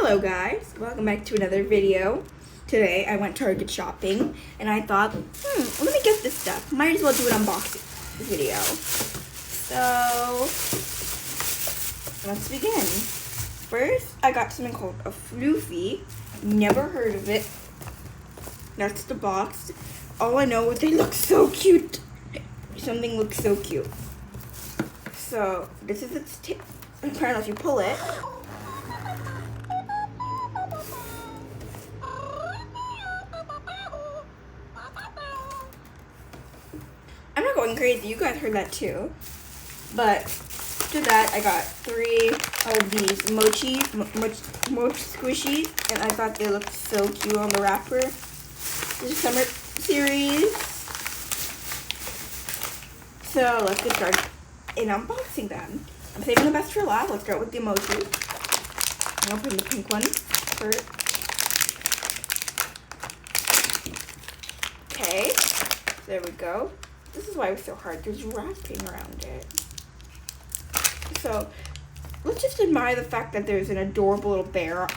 Hello guys, welcome back to another video. Today I went Target shopping and I thought, let me get this stuff. Might as well do an unboxing video. So, let's begin. First, I got something called a Floofy. Never heard of it. That's the box. All I know is they look so cute. Something looks so cute. So, this is its tip. Apparently if you pull it, I'm not going crazy, you guys heard that too. But after that, I got 3 of these mochi squishies, and I thought they looked so cute on the wrapper. This is summer series. So let's get started in unboxing them. I'm saving the best for last. Let's start with the emoji. I'm opening the pink one first. Okay, there we go. This is why it was so hard. There's wrapping around it. So let's just admire the fact that there's an adorable little bear.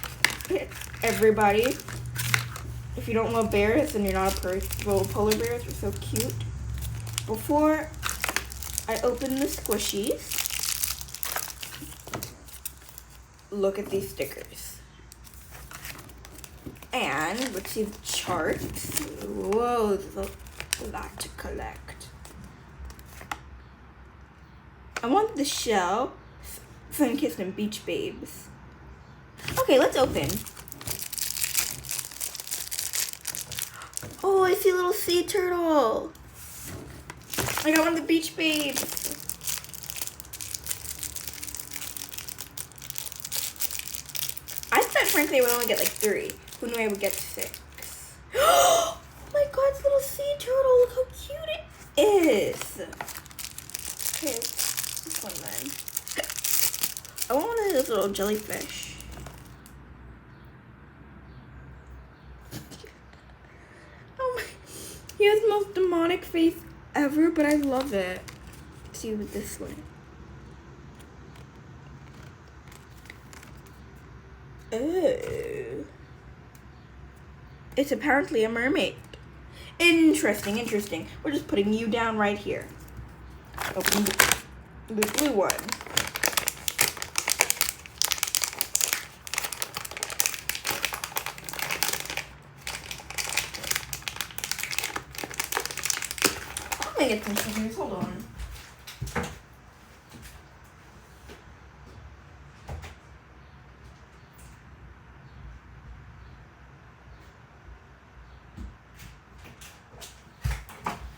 Everybody, if you don't love bears, then you're not a person. Little polar bears are so cute. Before I open the squishies, look at these stickers. And let's see the charts. Whoa, there's a lot to collect. I want the shell, Sunkissed and Beach Babes. Okay, let's open. Oh, I see a little sea turtle. I got one of the Beach Babes. I thought frankly I would only get like 3. Who knew I would get 6? Oh my god, it's a little sea turtle. Look how cute it is. Okay, this one then. I want one of those little jellyfish. Oh my, he has the most demonic face ever, but I love it. Let's see with this one. Oh. It's apparently a mermaid. Interesting. We're just putting you down right here. Open the blue one. I'm gonna get some scissors. Hold on.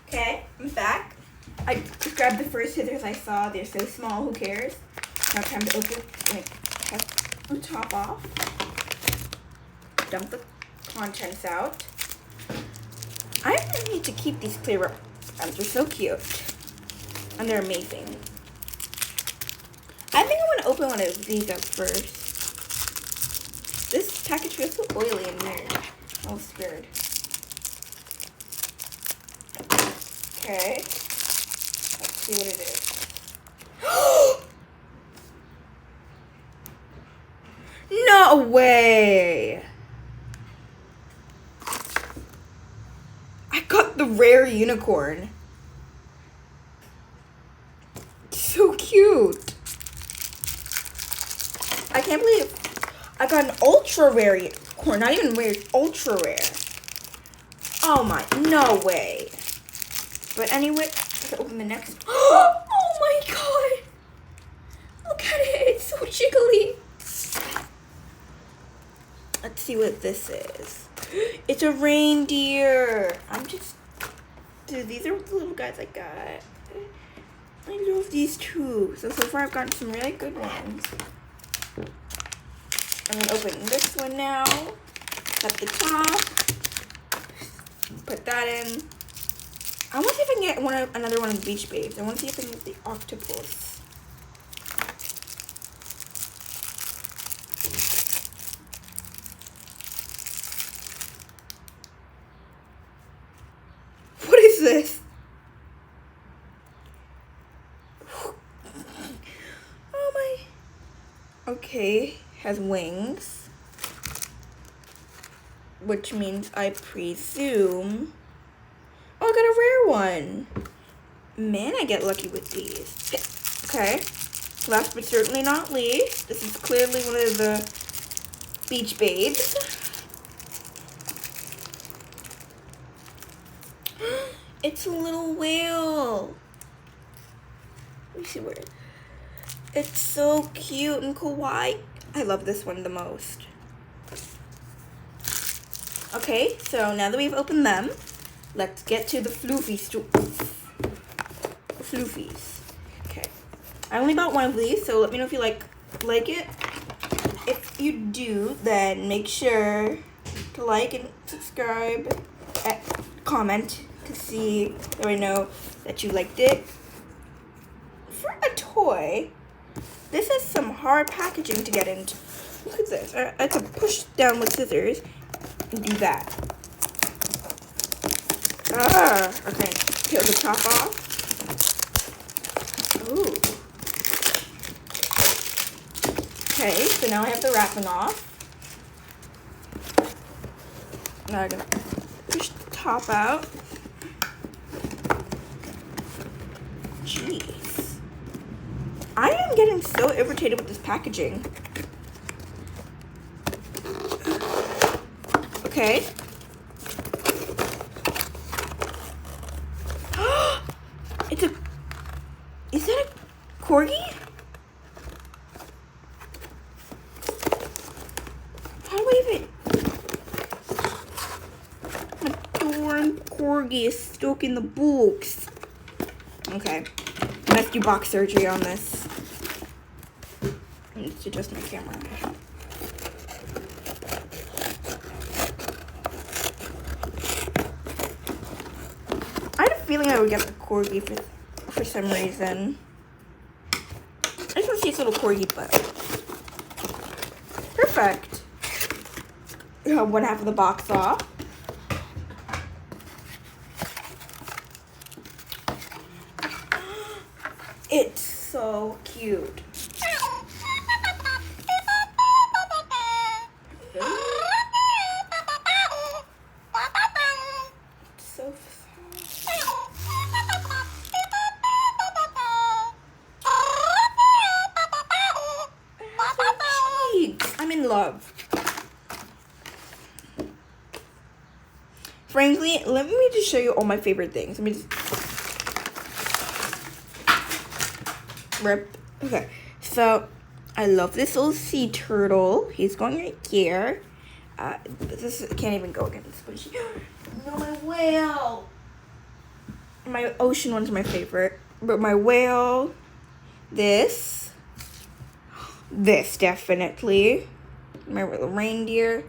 Okay, I'm back. I just grabbed the first scissors I saw. They're so small, who cares? Now time to open, cut the top off. Dump the contents out. I really need to keep these clear up. They're so cute. And they're amazing. I think I want to open one of these up first. This package feels so oily in there. I'm scared. Okay. Let's see what it is. No way! I got the rare unicorn. So cute. I can't believe I got an ultra rare unicorn. Not even rare, ultra rare. Oh my, no way. But anyway, let's open the next. Oh my god! Look at it, it's so jiggly. Let's see what this is. It's a reindeer. Dude, these are the little guys I got. I love these two. So far I've gotten some really good ones. I'm gonna open this one now. Cut the top. Put that in. I want to see if I can get another one of the Beach Babes. I want to see if I can get the octopus. What is this? Oh my. Okay, has wings. which means I presume, oh, I got a rare one. Man, I get lucky with these. Okay, last but certainly not least, this is clearly one of the Beach Babes. It's a little whale. Let me see where it's so cute and kawaii. I love this one the most. Okay, so now that we've opened them, let's get to the floofies. Okay, I only bought one of these, so let me know if you like it. If you do, then make sure to like and subscribe, and comment to see so I know that you liked it. For a toy, this is some hard packaging to get into. Look at this. I had to push down with scissors and do that. Okay. Peel the top off. Ooh. Okay, so now I have the wrapping off. Now I'm gonna push the top out. Jeez. I am getting so irritated with this packaging. Okay. Is that a corgi? How do I even? A darn corgi is stuck in the box. Okay. I have to do box surgery on this. I need to adjust my camera. I had a feeling I would get the corgi for some reason. I just want to see its little corgi butt. Perfect. You have one half of the box off. It's so cute. So I'm in love. Frankly, let me just show you all my favorite things. Let me just rip. Okay, so I love this little sea turtle. He's going right here. This can't even go against the squishy. No, my whale. My ocean one's my favorite, but my whale. This definitely. My little reindeer.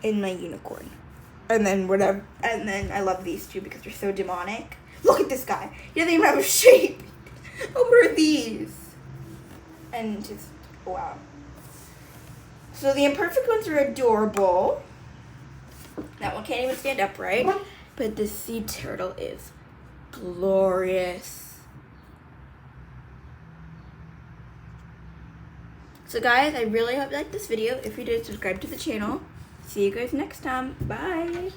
And my unicorn. And then whatever. And then I love these two because they're so demonic. Look at this guy. He doesn't even have a shape. What are these? And just, wow. So the imperfect ones are adorable. That one can't even stand upright. But the sea turtle is glorious. So guys, I really hope you liked this video. If you did, subscribe to the channel. See you guys next time. Bye.